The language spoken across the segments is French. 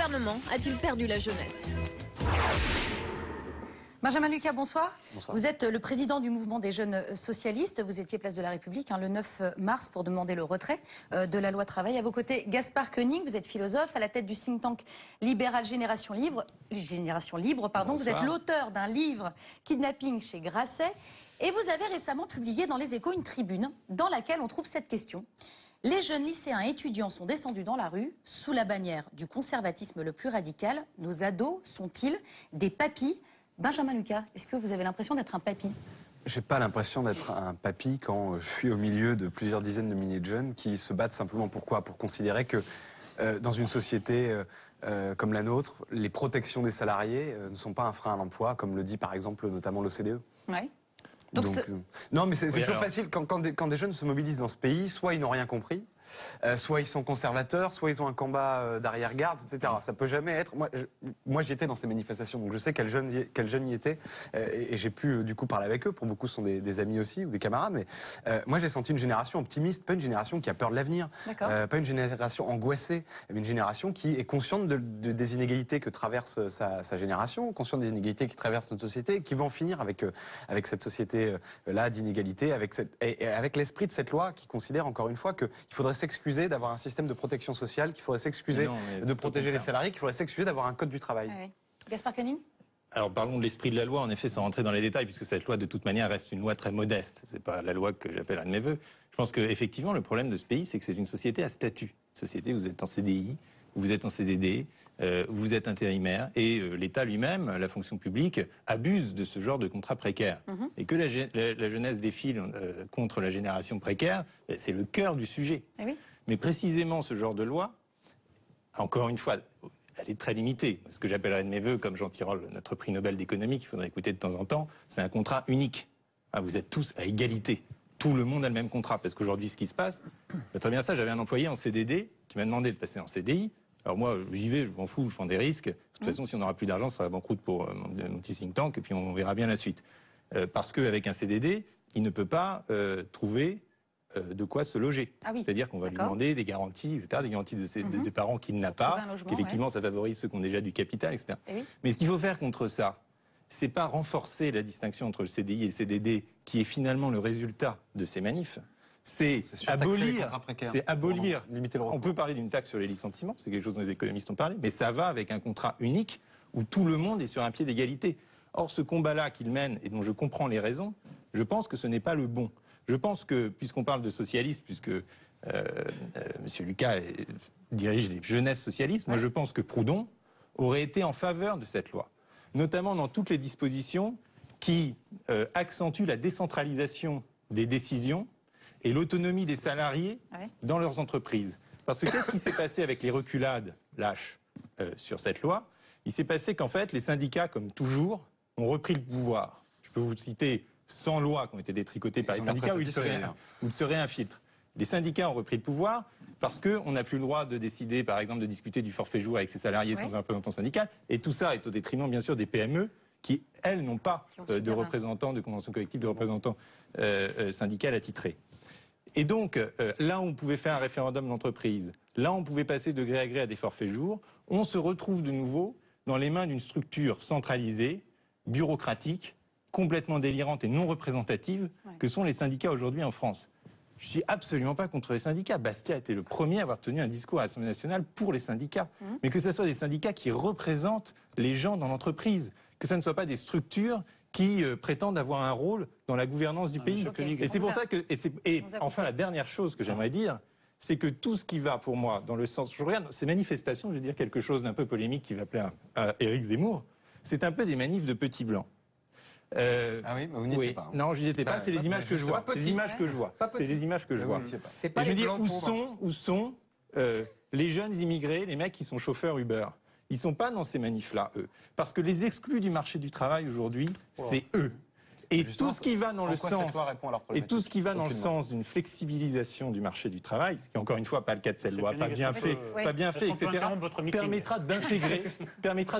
gouvernement a-t-il perdu la jeunesse? Benjamin Lucas, bonsoir. Bonsoir. Vous êtes le président du mouvement des jeunes socialistes. Vous étiez place de la République le 9 mars pour demander le retrait de la loi travail. À vos côtés, Gaspard Koenig, vous êtes philosophe à la tête du think tank libéral Génération Libre. Vous êtes l'auteur d'un livre Kidnapping chez Grasset. Et vous avez récemment publié dans Les Échos une tribune dans laquelle on trouve cette question. Les jeunes lycéens et étudiants sont descendus dans la rue sous la bannière du conservatisme le plus radical. Nos ados sont-ils des papis? Benjamin Lucas, est-ce que vous avez l'impression d'être un papy? J'ai pas l'impression d'être un papy quand je suis au milieu de plusieurs dizaines de milliers de jeunes qui se battent simplement pour considérer que dans une société comme la nôtre, les protections des salariés ne sont pas un frein à l'emploi, comme le dit par exemple notamment l'OCDE. Ouais. Non, mais c'est toujours facile quand des jeunes se mobilisent dans ce pays, soit ils n'ont rien compris, soit ils sont conservateurs, soit ils ont un combat d'arrière-garde, etc. Ça peut jamais être. Moi, j'y étais dans ces manifestations, donc je sais quels jeunes y étaient, et j'ai pu du coup parler avec eux. Pour beaucoup, ce sont des amis aussi ou des camarades. Mais moi, j'ai senti une génération optimiste, pas une génération qui a peur de l'avenir, pas une génération angoissée, mais une génération qui est consciente des inégalités que traverse sa génération, consciente des inégalités qui traversent notre société, et qui va en finir avec cette société là d'inégalité, avec l'esprit de cette loi qui considère encore une fois qu'il faudrait s'excuser d'avoir un système de protection sociale, qu'il faudrait s'excuser de protéger les salariés, qu'il faudrait s'excuser d'avoir un code du travail. Ah oui. Gaspard Koenig? Alors parlons de l'esprit de la loi, en effet, sans rentrer dans les détails, puisque cette loi de toute manière reste une loi très modeste. C'est pas la loi que j'appelle un de mes vœux. Je pense qu'effectivement le problème de ce pays, c'est que c'est une société à statut. Une société où vous êtes en CDI, vous êtes en CDD, vous êtes intérimaire, et l'État lui-même, la fonction publique, abuse de ce genre de contrat précaire. Et que la jeunesse défile contre la génération précaire, c'est le cœur du sujet. Ah oui. Mais précisément ce genre de loi, encore une fois, elle est très limitée. Ce que j'appellerais de mes voeux, comme Jean Tirole, notre prix Nobel d'économie, qu'il faudrait écouter de temps en temps, c'est un contrat unique. Vous êtes tous à égalité. Tout le monde a le même contrat. Parce qu'aujourd'hui, ce qui se passe, c'est très bien ça, j'avais un employé en CDD qui m'a demandé de passer en CDI. Alors moi, j'y vais, je m'en fous, je prends des risques. De toute façon, si on n'aura plus d'argent, ça sera banqueroute pour mon petit think tank, et puis on verra bien la suite. Parce qu'avec un CDD, il ne peut pas trouver de quoi se loger. Ah oui. C'est-à-dire qu'on va lui demander des garanties, etc., des garanties des parents qu'il n'a pas, qu'effectivement ça favorise ceux qui ont déjà du capital, etc. Oui. Mais ce qu'il faut faire contre ça, c'est pas renforcer la distinction entre le CDI et le CDD, qui est finalement le résultat de ces manifs. C'est abolir, on peut parler d'une taxe sur les licenciements, c'est quelque chose dont les économistes ont parlé, mais ça va avec un contrat unique où tout le monde est sur un pied d'égalité. Or, ce combat-là qu'il mène, et dont je comprends les raisons, je pense que ce n'est pas le bon. Je pense que, puisqu'on parle de socialistes, puisque M. Lucas dirige les jeunesses socialistes, moi je pense que Proudhon aurait été en faveur de cette loi, notamment dans toutes les dispositions qui accentuent la décentralisation des décisions et l'autonomie des salariés dans leurs entreprises. Parce que qu'est-ce qui s'est passé avec les reculades lâches sur cette loi? Il s'est passé qu'en fait, les syndicats, comme toujours, ont repris le pouvoir. Je peux vous citer 100 lois qui ont été détricotées par les syndicats où il serait un filtre. Les syndicats ont repris le pouvoir parce qu'on n'a plus le droit de décider, par exemple, de discuter du forfait jour avec ses salariés sans un représentant syndical. Et tout ça est au détriment, bien sûr, des PME qui, elles, n'ont pas de représentants, de convention collective, de représentants syndicales attitrés. Et donc, là où on pouvait faire un référendum d'entreprise, là où on pouvait passer de gré à gré à des forfaits jours, on se retrouve de nouveau dans les mains d'une structure centralisée, bureaucratique, complètement délirante et non représentative que sont les syndicats aujourd'hui en France. Je suis absolument pas contre les syndicats. Bastia a été le premier à avoir tenu un discours à l'Assemblée nationale pour les syndicats. Mais que ce soit des syndicats qui représentent les gens dans l'entreprise, que ça ne soit pas des structures qui prétendent avoir un rôle dans la gouvernance du pays. Et c'est pour ça que... Et enfin, la dernière chose que j'aimerais dire, c'est que tout ce qui va pour moi dans le sens... Je regarde ces manifestations, je vais dire quelque chose d'un peu polémique qui va plaire à Éric Zemmour, c'est un peu des manifs de petits blancs. Ah oui, mais vous n'y étiez pas. Non, je n'y étais pas, c'est les images que je vois. C'est les images que je vois. C'est les images que je vois. Et je veux dire, où sont les jeunes immigrés, les mecs qui sont chauffeurs Uber? Ils ne sont pas dans ces manifs-là, eux. parce que les exclus du marché du travail aujourd'hui, c'est eux. Et tout ce qui va dans le sens, d'une flexibilisation du marché du travail, ce qui est encore une fois pas le cas de cette loi, pas bien fait, etc., permettra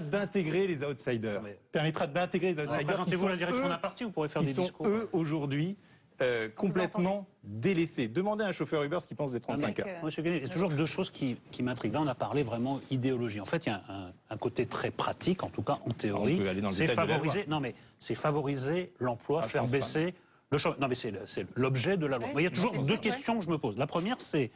d'intégrer les outsiders. Permettra d'intégrer les outsiders. Présentez-vous la direction d'un parti, vous pourrez faire des discours. Eux aujourd'hui complètement délaissé. Demandez à un chauffeur Uber ce qu'il pense des 35 heures. Monsieur Guény, il y a toujours deux choses qui m'intriguent. Là, on a parlé vraiment idéologie. En fait, il y a un côté très pratique, en tout cas en théorie. On peut aller dans le C'est détail de la loi. favoriser, non mais c'est favoriser l'emploi, faire baisser le chômage. Non mais c'est l'objet de la loi. Oui, Mais il y a toujours deux ouais. questions que je me pose. La première, c'est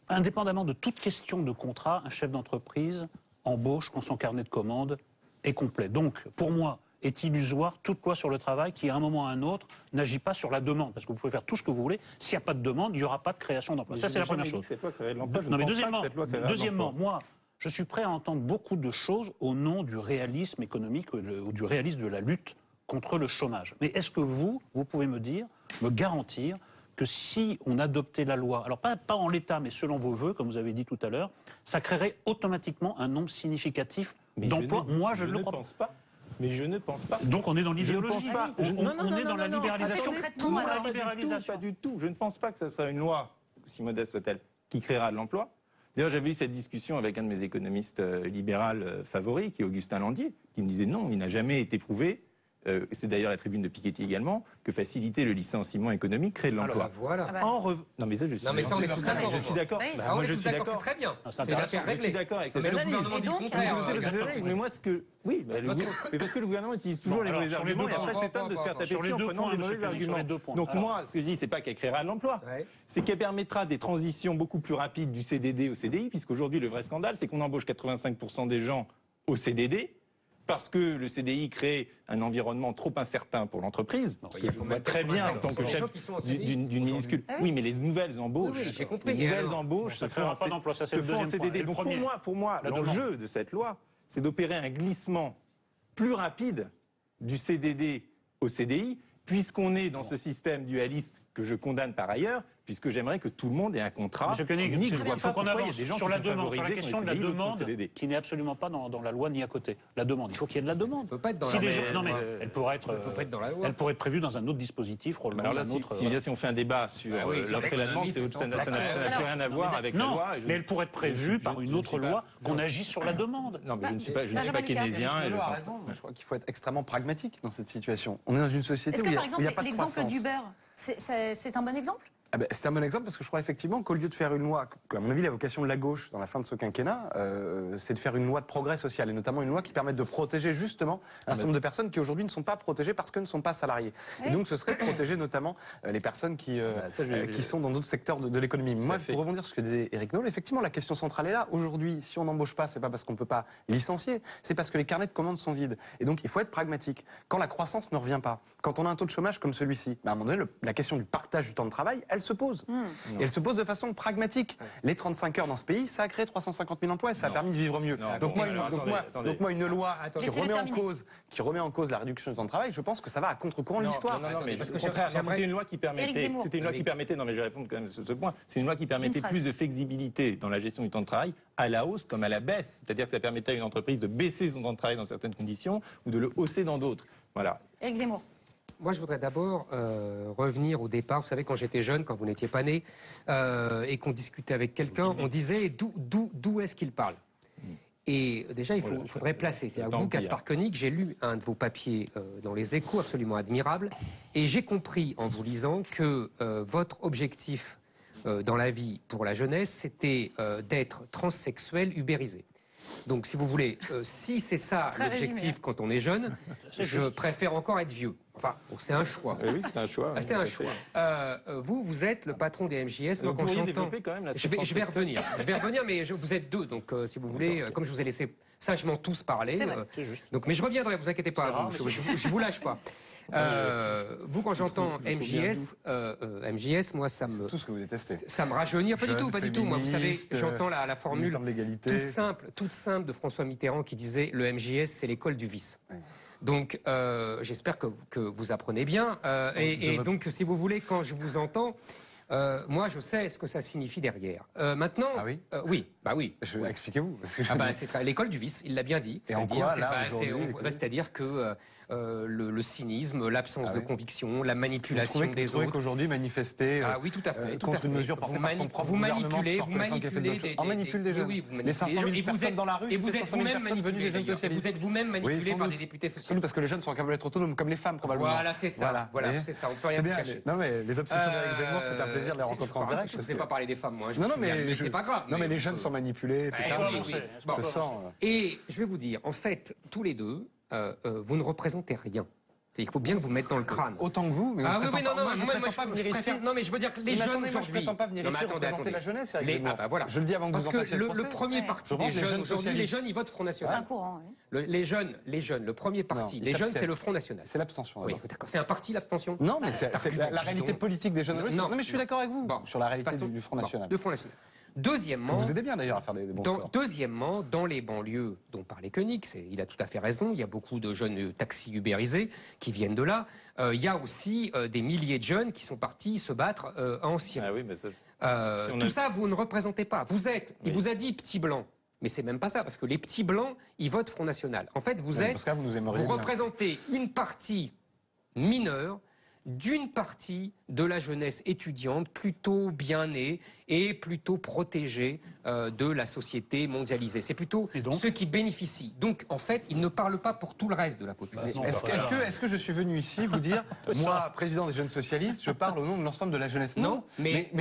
indépendamment de toute question de contrat, un chef d'entreprise embauche quand son carnet de commandes est complet. Donc, pour moi, est illusoire toute loi sur le travail qui, à un moment ou à un autre, n'agit pas sur la demande. Parce que vous pouvez faire tout ce que vous voulez. S'il n'y a pas de demande, il n'y aura pas de création d'emploi. Ça, c'est la première chose. Non, mais deuxièmement, moi, je suis prêt à entendre beaucoup de choses au nom du réalisme économique ou du réalisme de la lutte contre le chômage. Mais est-ce que vous pouvez me dire, me garantir que si on adoptait la loi, alors pas en l'état, mais selon vos vœux, comme vous avez dit tout à l'heure, ça créerait automatiquement un nombre significatif d'emplois? Moi, je ne le crois pas. Mais je ne pense pas. Donc on est dans l'idéologie. On est dans la libéralisation. Pas du tout. Je ne pense pas que ça sera une loi, si modeste soit-elle, qui créera de l'emploi. D'ailleurs, j'avais eu cette discussion avec un de mes économistes libéral favoris, qui est Augustin Landier, qui me disait non, il n'a jamais été prouvé, c'est d'ailleurs la tribune de Piketty également, que faciliter le licenciement économique crée de l'emploi. Voilà. Non mais ça, je suis Non mais ça, on est tous d'accord. Je suis d'accord. Oui. On est tous d'accord, c'est très bien. C'est l'affaire Je suis réglée. d'accord avec Mais cette le analyse. gouvernement dit le Et donc, contraire. Mais moi, ce que... Oui, mais parce que le gouvernement utilise toujours les mauvais arguments et après s'étonne de se faire taper dessus en prenant des mauvais arguments. Donc moi, ce que je dis, c'est pas qu'elle créera de l'emploi, c'est qu'elle permettra des transitions beaucoup plus rapides du CDD au CDI, puisqu'aujourd'hui, le vrai scandale, c'est qu'on embauche 85% des gens au CDD, parce que le CDI crée un environnement trop incertain pour l'entreprise, ce que je vois très bien en tant que chef d'une minuscule. Oui, mais les nouvelles embauches, Oui, j'ai compris. les nouvelles embauches Ça se font créera pas d'emploi, ça c'est se le font en deuxième point. CDD. Et le Donc premier, pour moi, la l'enjeu de cette loi, c'est d'opérer un glissement plus rapide du CDD au CDI, puisqu'on est dans ce système dualiste que je condamne par ailleurs, puisque j'aimerais que tout le monde ait un contrat. Monsieur Koenig, unique. Je il vois faut pas qu'on pourquoi il y a avance des gens sur qui la sont demande, sur la favorisés question dans de les la CDI ou dans le demande, CDD. qui n'est absolument pas dans la loi ni à côté. La demande, il faut qu'il y ait de la demande. Ça peut pas être dans Si la les loi. gens- non mais elle pourrait être, peut pas être dans la loi. elle pourrait être prévue dans un autre dispositif relevant Alors là, d'un si, autre. si on fait un débat sur Ah oui, sur l'offre et la demande, l'économie, ça n'a c'est plus rien à voir avec la Non, loi. mais elle pourrait être prévue par une autre loi qu'on agisse sur la demande. Non, mais je ne suis pas Benjamin keynésien. Et je Lolo a pense raison, mais je crois qu'il faut être extrêmement pragmatique dans cette situation. On est dans une société Est-ce où que il par n'y a exemple pas de l'exemple croissance. d'Uber, c'est un bon exemple? Ah ben, c'est un bon exemple parce que je crois effectivement qu'au lieu de faire une loi, à mon avis la vocation de la gauche dans la fin de ce quinquennat, c'est de faire une loi de progrès social et notamment une loi qui permette de protéger justement un certain nombre de personnes qui aujourd'hui ne sont pas protégées parce qu'elles ne sont pas salariées. Oui. Et donc ce serait de protéger notamment les personnes qui sont dans d'autres secteurs de l'économie. Moi, pour rebondir sur ce que disait Éric Noll, effectivement la question centrale est là. Aujourd'hui, si on n'embauche pas, c'est pas parce qu'on ne peut pas licencier, c'est parce que les carnets de commandes sont vides. Et donc il faut être pragmatique. Quand la croissance ne revient pas, quand on a un taux de chômage comme celui-ci, à un moment donné, la question du partage du temps de travail, elle se pose. Et elle se pose de façon pragmatique. Les 35 heures dans ce pays, ça a créé 350 000 emplois et ça a permis de vivre mieux. Donc moi, une loi qui remet en cause la réduction du temps de travail, je pense que ça va à contre-courant de l'histoire. Non, mais parce au que contraire, j'aimerais- c'était une loi qui permettait. Non, mais je vais répondre quand même sur ce point. C'est une loi qui permettait plus de flexibilité dans la gestion du temps de travail, à la hausse comme à la baisse. C'est-à-dire que ça permettait à une entreprise de baisser son temps de travail dans certaines conditions ou de le hausser dans d'autres. Voilà. Éric Zemmour. Moi, je voudrais d'abord revenir au départ. Vous savez, quand j'étais jeune, quand vous n'étiez pas né, et qu'on discutait avec quelqu'un, on disait d'où est-ce qu'il parle. Et déjà, il faudrait placer. C'est-à-dire, vous, Gaspard Koenig, j'ai lu un de vos papiers dans Les Échos, absolument admirable, et j'ai compris en vous lisant que votre objectif dans la vie pour la jeunesse, c'était d'être transsexuel ubérisé. Donc, si vous voulez, si c'est ça très l'objectif résumé, hein. quand on est jeune, je préfère encore être vieux. Enfin, bon, c'est un choix. Oui, c'est un choix. Ah, c'est un choix. Vous êtes le patron des MJS. Moi, Vous quand pourriez j'entends, développer quand même la je vais revenir. Mais vous êtes deux, donc si vous voulez, comme je vous ai laissé sagement tous parler. C'est vrai. C'est juste. Donc, mais je reviendrai. Vous inquiétez pas. C'est rare, Je vous lâche pas. Vous, quand j'entends MJS, moi, ça me. Tout ce que vous détestez. Ça me rajeunit. Pas du tout, pas du tout. Moi, vous savez, féministe, j'entends la formule militant de l'égalité. toute simple de François Mitterrand qui disait le MJS, c'est l'école du vice. Ouais. Donc, j'espère que vous apprenez bien. Et donc, si vous voulez, quand je vous entends, moi, je sais ce que ça signifie derrière. Maintenant, Ah oui oui, bah oui. Expliquez-vous. Parce que Ah bah, c'est l'école du vice, il l'a bien dit. Et en C'est-à-dire, quoi, là, aujourd'hui, c'est-à-dire que le cynisme, l'absence de conviction, la Vous manipulation trouvez des autres. qu'aujourd'hui, manifester Ah oui, tout à fait. contre une mesure portée par son propre vous gouvernement, manipulez, porte l'impression qu'il y a fait de bonnes choses. On manipule des jeunes. oui, vous Les 500 000 manipulez des gens. personnes dans la rue, et vous c'est êtes 500 000 vous-même personnes venues des jeunes manipulé. socialistes. Vous êtes vous-même manipulé sans par doute. des députés Sans doute socialistes. parce que les jeunes sont capables d'être autonomes comme les femmes, probablement. Voilà, c'est ça. Voilà, c'est ça. On peut rien C'est vous bien. cacher. Non, mais les obsessions d'Éric Zemmour, c'est un plaisir de les rencontrer en direct. Je ne sais pas parler des femmes, moi. Non, mais c'est pas grave. Non, mais les jeunes sont manipulés, etc. oui, oui. Je sens. Et je vais vous dire, en fait, tous les deux, vous ne représentez rien. Il faut bien que vous mettez dans le crâne. Autant que vous, mais Ah oui, on oui, non, non, moi, je moi, prétends pas venir ici. non, mais je veux dire que les jeunes moi, je aujourd'hui. prétends pas venir Non, ici mais attendez, représenter la jeunesse, Éric Les- Zemmour. ah bah voilà. Je le dis avant que Parce vous en que fassiez le procès. le premier parti Je pense des que les jeunes jeunes aujourd'hui, les socialistes. jeunes, ils votent Front C'est National. un courant. Oui. Les jeunes, le premier parti Non, des ils jeunes, s'abstiennent. c'est le Front National. C'est l'abstention. Oui, d'abord. d'accord. C'est un parti, l'abstention. Non, mais c'est c'est la réalité politique des jeunes. Non, Non, mais je suis d'accord avec vous Bon. sur la réalité Façon- du Front bon, National. de Front National. Deuxièmement, Vous aidez bien d'ailleurs à faire des bons scores. Deuxièmement, dans les banlieues dont parlait Koenig, il a tout à fait raison, il y a beaucoup de jeunes taxis ubérisés qui viennent de là. Il y a aussi des milliers de jeunes qui sont partis se battre à Anciens. Ah oui, mais ça... Si on Tout a- ça, vous ne représentez pas. Il vous a dit petit blanc. Mais c'est même pas ça, parce que les petits blancs, ils votent Front National. En fait, Oui, parce que là, vous nous aimeriez vous bien. représentez une partie mineure d'une partie de la jeunesse étudiante plutôt bien née et plutôt protégée de la société mondialisée. C'est plutôt Et donc ceux qui bénéficient. Donc, en fait, ils ne parlent pas pour tout le reste de la population. Non, Est-ce que je suis venu ici vous dire, moi, président des jeunes socialistes, je parle au nom de l'ensemble de la jeunesse? Non, mais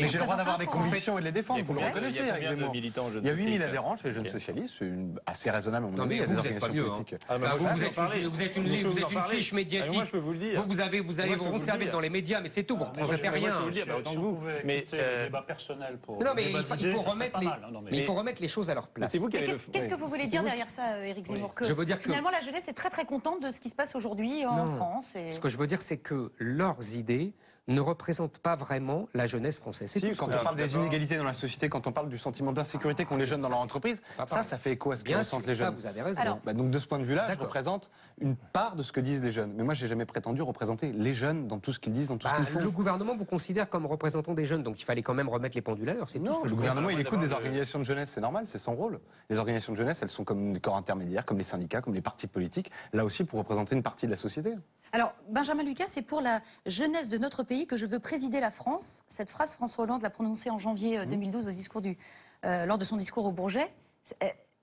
j'ai le droit d'avoir des en convictions et de les défendre. Vous le Il y a reconnaissez, combien Éric de Zemmour. militants jeunes Il y a 8 000 socialistes, adhérents chez les jeunes Ok. socialistes, c'est assez raisonnable à mon Non, avis. mais Il y a des vous êtes pas organisations mieux. politiques. Ah, bah, Ah, moi, vous je êtes peux en parler. vous êtes Nous une pouvons en parler. fiche médiatique. Ah, moi, je peux vous le dire. Vous allez Moi, je vous peux vous le servir dire. dans les médias, mais c'est tout. Vous ne représentez moi, je rien. peux vous le dire, bah, autant que Si vous. vous pouvez Mais, quitter le débat personnel pour Non, mais le débat il d'idées, faut ça serait remettre pas les, mal, hein, non, mais- mais il faut remettre les choses à leur place. c'est vous qui Mais avez qu'est-ce que vous voulez dire derrière ça, Éric Zemmour? Que Je veux dire que- finalement, la jeunesse est très très contente de ce qui se passe aujourd'hui en Non. France. Et... Ce que je veux dire, c'est que leurs idées ne représentent pas vraiment la jeunesse française. C'est Si, tout ce quand que on je parle dis. des inégalités dans la société, quand on parle du sentiment d'insécurité qu'ont les jeunes dans leur entreprise, pas pareil. ça fait écho à ce que Bien ressentent sûr, les ça, jeunes. vous avez raison. Alors, Donc de ce point de vue-là, je D'accord. représente une part de ce que disent les jeunes. Mais moi, j'ai jamais prétendu représenter les jeunes dans tout ce qu'ils disent, dans tout ce qu'ils font. Le gouvernement vous considère comme représentant des jeunes, donc il fallait quand même remettre les pendules à l'heure. C'est tout ce Non, que le je gouvernement, il D'abord, écoute des de- organisations de jeunesse, c'est normal, c'est son rôle. Les organisations de jeunesse, elles sont comme des corps intermédiaires, comme les syndicats, comme les partis politiques, là aussi pour représenter une partie de la société. Alors, Benjamin Lucas, c'est pour la jeunesse de notre pays que je veux présider la France. Cette phrase, François Hollande l'a prononcée en janvier 2012 lors de son discours au Bourget.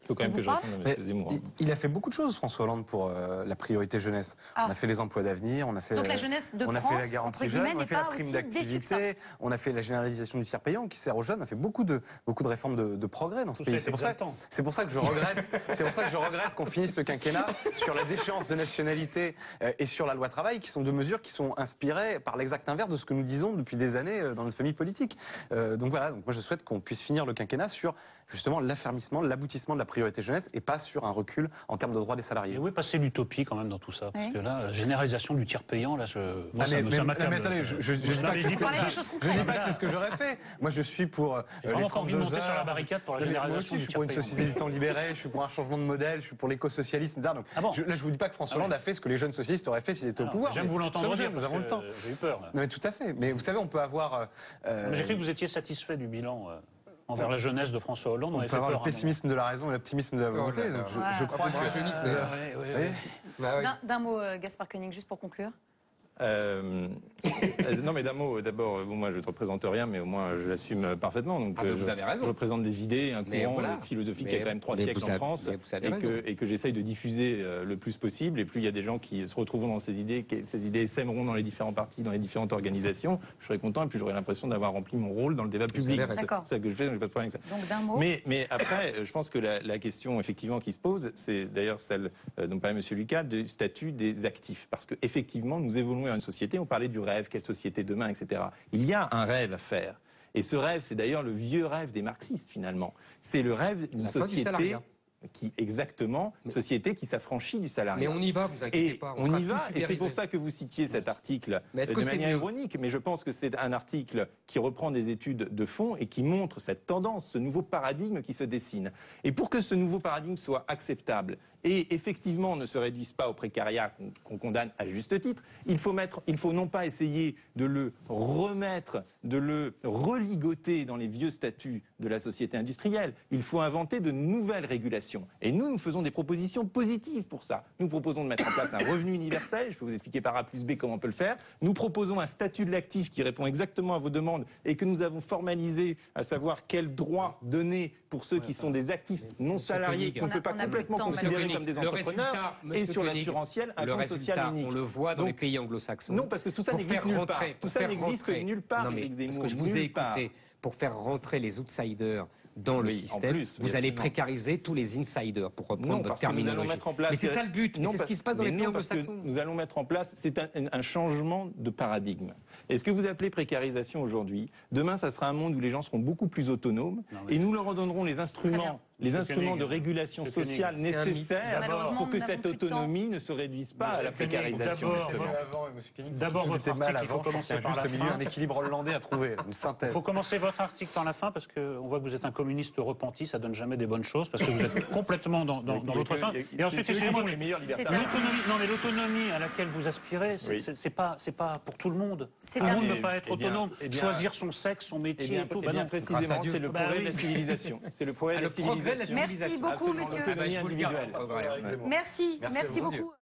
Il faut quand même vous que je parle réponde à Mais M. Zemmour. il a fait beaucoup de choses, François Hollande, pour la priorité jeunesse. Ah. On a fait les emplois d'avenir, on a fait, Donc la jeunesse de on a France, fait la garantie entre jeune, guillemets, on a n'est fait la pas prime aussi déçue que ça. d'activité, on a fait la généralisation du tiers payant qui sert aux jeunes, on a fait beaucoup de réformes de progrès dans ce Tout pays. ça, C'est pour ça que je regrette qu'on finisse le quinquennat sur la déchéance de nationalité et sur la loi travail, qui sont deux mesures qui sont inspirées par l'exact inverse de ce que nous disons depuis des années dans notre famille politique. Donc voilà, donc moi je souhaite qu'on puisse finir le quinquennat sur justement l'affermissement, l'aboutissement de la priorité jeunesse et pas sur un recul en termes de droits des salariés. Et où est passée l'utopie quand même dans tout ça? Parce Oui. que là, la généralisation du tiers payant, là, moi, ça mais m'accable. attendez, je dis pas que dit c'est ce On parlait des choses je concrètes. dis pas que c'est ce que j'aurais fait. Moi, je suis pour J'ai les vraiment pas envie de 32 monter sur la heures. barricade pour la Non, mais moi généralisation aussi, je du suis pour une tiers payant. société du temps libéré, je suis pour un changement de modèle, je suis pour l'écosocialisme, etc. Donc, Ah bon là, je vous dis pas que François Ah oui. Hollande a fait ce que les jeunes socialistes auraient fait s'il était au Alors, pouvoir. J'aime mais vous nous l'entendre sommes dire, jeunes, nous parce avons le que temps. j'ai eu peur. Là. Non, mais tout à fait. Mais vous savez, on peut avoir. Mais j'ai cru que vous étiez satisfait du bilan envers la jeunesse de François Hollande. On avait peut fait avoir peur le à un pessimisme de la raison et l'optimisme de la volonté. là là. Donc, je Ouais. crois Vous me rajeunissez, que. là. moment. Oui. Bah oui. D'un mot, Gaspard Koenig, juste pour conclure. Non, mais d'un mot, d'abord, bon, moi je ne représente rien, mais au moins je l'assume parfaitement. Donc, Ah, mais vous avez raison. Je représente des idées, un Mais courant voilà. philosophique qui Mais a quand même 3 mais siècles vous en avez- France mais vous avez raison. et que j'essaye de diffuser le plus possible. Et plus il y a des gens qui se retrouvent dans ces idées, que ces idées s'aimeront dans les différents partis, dans les différentes organisations, je serai content et puis j'aurai l'impression d'avoir rempli mon rôle dans le débat public. avez raison. C'est D'accord. ça que je fais, donc j'ai pas de problème avec ça. Donc d'un mot. Mais après, je pense que la question effectivement qui se pose, c'est d'ailleurs celle dont parlait M. Lucas, du statut des actifs. Parce qu'effectivement, nous évoluons à une société, on parlait du rêve, quelle société demain, etc. Il y a un rêve à faire. Et ce rêve, c'est d'ailleurs le vieux rêve des marxistes, finalement. C'est le rêve d'une La fin du société salariat. exactement, société qui s'affranchit du salariat. Mais on y va, vous inquiétez Et pas. on sera y va, tous et c'est ubérisés. pour ça que vous citiez cet article Mais est-ce de que c'est manière mieux ironique, mais je pense que c'est un article qui reprend des études de fond et qui montre cette tendance, ce nouveau paradigme qui se dessine. Et pour que ce nouveau paradigme soit acceptable, et effectivement ne se réduisent pas au précariat qu'on condamne à juste titre, il faut non pas essayer de le remettre, de le religoter dans les vieux statuts de la société industrielle. Il faut inventer de nouvelles régulations. Et nous faisons des propositions positives pour ça. Nous proposons de mettre en place un revenu universel. Je peux vous expliquer par A plus B comment on peut le faire. Nous proposons un statut de l'actif qui répond exactement à vos demandes et que nous avons formalisé, à savoir quels droits donner pour ceux qui sont des actifs non salariés qu'on ne peut pas complètement considérer comme des entrepreneurs. Et sur l'assurantiel, un compte social unique. On le voit dans les pays anglo-saxons. Non, parce que tout ça n'existe nulle part. Tout ça n'existe nulle part. Non, mais parce que je vous ai écouté, pour faire rentrer les outsiders dans le système, vous allez précariser tous les insiders, pour reprendre votre terminologie. Mais c'est ça le but, c'est ce qui se passe dans les pays anglo-saxons. Nous allons mettre en place, c'est un changement de paradigme. Et ce que vous appelez précarisation aujourd'hui, demain, ça sera un monde où les gens seront beaucoup plus autonomes et nous leur redonnerons les instruments de régulation sociale nécessaires pour que cette autonomie ne se réduise pas à la précarisation. D'abord, votre article, il faut commencer par la fin. Un équilibre hollandais à trouver, une synthèse. Il faut commencer votre article par la fin parce qu'on voit que vous êtes un communiste repenti, ça donne jamais des bonnes choses parce que vous êtes complètement dans l'autre sens. Et ensuite, excusez-moi, l'autonomie à laquelle vous aspirez, c'est pas pour tout le monde. Tout le monde ne peut pas être autonome, choisir son sexe, son métier et tout. Précisément, c'est le progrès de la civilisation. C'est le progrès de la civilisation. Merci beaucoup, monsieur. L'autonomie individuelle. Merci beaucoup.